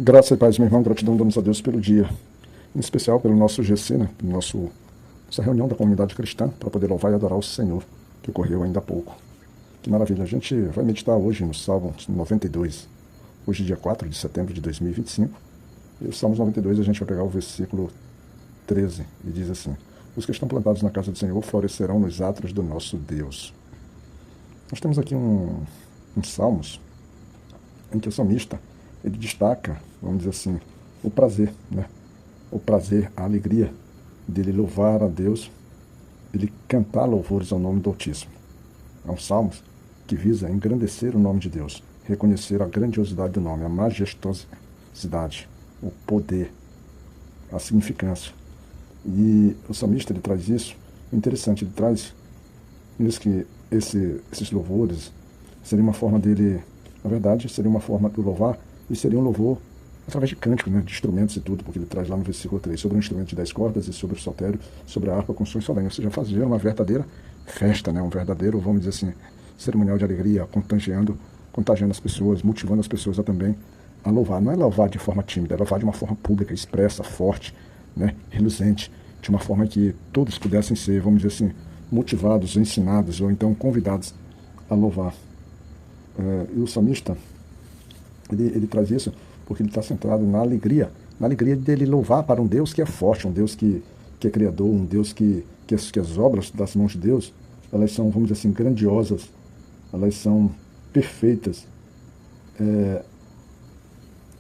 Graça e paz, meu irmão, gratidão damos a Deus pelo dia, em especial pelo nosso GC, né? Pelo nossa reunião da comunidade cristã, para poder louvar e adorar o Senhor, que ocorreu ainda há pouco. Que maravilha, a gente vai meditar hoje no Salmo 92, hoje dia 4 de setembro de 2025, e o Salmo 92 a gente vai pegar o versículo 13, e diz assim: os que estão plantados na casa do Senhor florescerão nos átrios do nosso Deus. Nós temos aqui um Salmos em que o salmista ele destaca, vamos dizer assim, o prazer, né? O prazer, a alegria dele louvar a Deus, ele cantar louvores ao nome do Altíssimo. É um salmo que visa engrandecer o nome de Deus, reconhecer a grandiosidade do nome, a majestosidade, o poder, a significância. E o salmista ele traz isso, interessante, ele traz isso que esses louvores seria uma forma dele, na verdade, seria uma forma de louvar, e seria um louvor através de cânticos, né, de instrumentos e tudo, porque ele traz lá no versículo 3, sobre o instrumento de 10 cordas e sobre o saltério, sobre a harpa com som solene. Ou seja, fazer uma verdadeira festa, né, um verdadeiro, vamos dizer assim, cerimonial de alegria, contagiando as pessoas, motivando as pessoas a também a louvar. Não é louvar de forma tímida, é louvar de uma forma pública, expressa, forte, né, reluzente, de uma forma que todos pudessem ser, vamos dizer assim, motivados, ensinados ou então convidados a louvar. E o salmista, ele traz isso porque ele está centrado na alegria dele louvar para um Deus que é forte, um Deus que é criador, um Deus que as obras das mãos de Deus, elas são, vamos dizer assim, grandiosas, elas são perfeitas,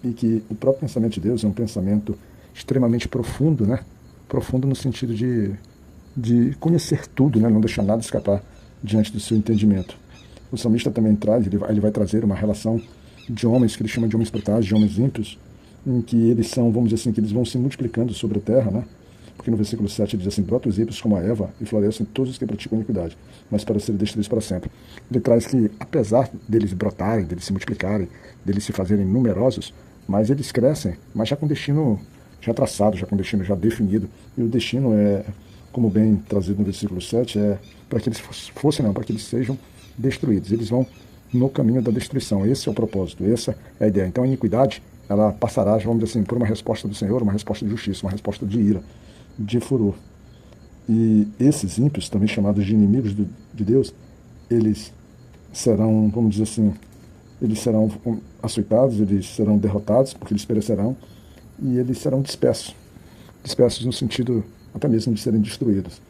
e que o próprio pensamento de Deus é um pensamento extremamente profundo, né? Profundo no sentido de conhecer tudo, né? Não deixar nada escapar diante do seu entendimento. O salmista também traz, ele vai trazer uma relação de homens, que ele chama de homens brutais, de homens ímpios, em que eles são, vamos dizer assim, que eles vão se multiplicando sobre a terra, né? Porque no versículo 7 ele diz assim: brotam os ímpios como a erva e florescem todos os que praticam iniquidade, mas para serem destruídos para sempre. Ele traz que, apesar deles brotarem, deles se multiplicarem, deles se fazerem numerosos, mas eles crescem, mas já com destino já traçado, já com destino já definido. E o destino é, como bem trazido no versículo 7, é para que eles para que eles sejam destruídos. Eles vão no caminho da destruição. Esse é o propósito, essa é a ideia. Então a iniquidade, ela passará, vamos dizer assim, por uma resposta do Senhor, uma resposta de justiça, uma resposta de ira, de furor. E esses ímpios, também chamados de inimigos de Deus, eles serão, vamos dizer assim, eles serão açoitados, eles serão derrotados, porque eles perecerão, e eles serão dispersos no sentido até mesmo de serem destruídos.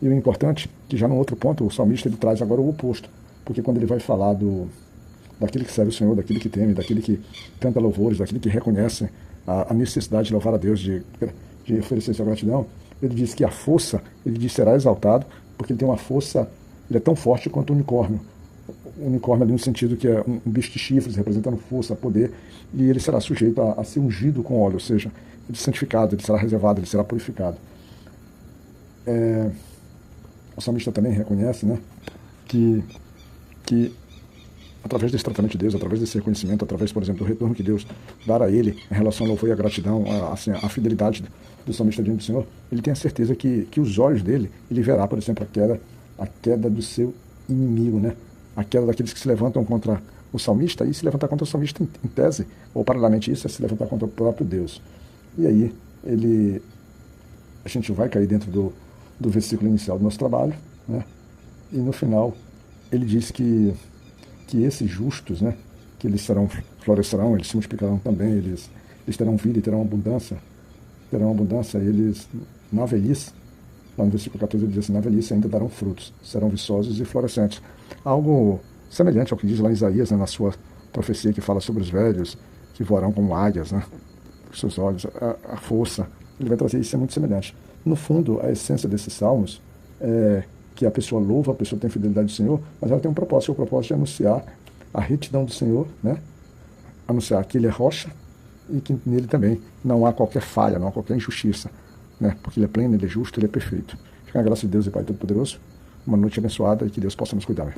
E o importante, que já no outro ponto, o salmista ele traz agora o oposto, porque quando ele vai falar daquele que serve o Senhor, daquele que teme, daquele que canta louvores, daquele que reconhece a necessidade de louvar a Deus, de oferecer sua gratidão, ele diz que a força, ele diz, será exaltado, porque ele tem uma força, ele é tão forte quanto o unicórnio. O unicórnio ali no sentido que é um bicho de chifres, representando força, poder, e ele será sujeito a ser ungido com óleo, ou seja, ele é santificado, ele será reservado, ele será purificado. O salmista também reconhece, né, que através desse tratamento de Deus, através desse reconhecimento, através, por exemplo, do retorno que Deus dará a ele em relação ao louvor e à gratidão, a fidelidade do salmista diante do Senhor, ele tem a certeza que os olhos dele, ele verá, por exemplo, a queda do seu inimigo, né? A queda daqueles que se levantam contra o salmista, e se levantar contra o salmista em tese, ou paralelamente isso, é se levantar contra o próprio Deus. E aí, a gente vai cair dentro do versículo inicial do nosso trabalho, né? E no final, ele diz que esses justos, né, que eles florescerão, eles se multiplicarão também, eles terão vida e terão abundância, eles, na velhice, lá no versículo 14 ele diz assim: na velhice ainda darão frutos, serão viçosos e florescentes. Algo semelhante ao que diz lá em Isaías, né, na sua profecia, que fala sobre os velhos, que voarão como águias, né, os seus olhos, a força, ele vai trazer isso, é muito semelhante. No fundo, a essência desses salmos é que a pessoa louva, a pessoa tem fidelidade do Senhor, mas ela tem um propósito, o propósito é anunciar a retidão do Senhor, né? Anunciar que Ele é rocha e que nele também não há qualquer falha, não há qualquer injustiça, né? Porque Ele é pleno, Ele é justo, Ele é perfeito. Fica a graça de Deus e Pai Todo-Poderoso, uma noite abençoada, e que Deus possa nos cuidar.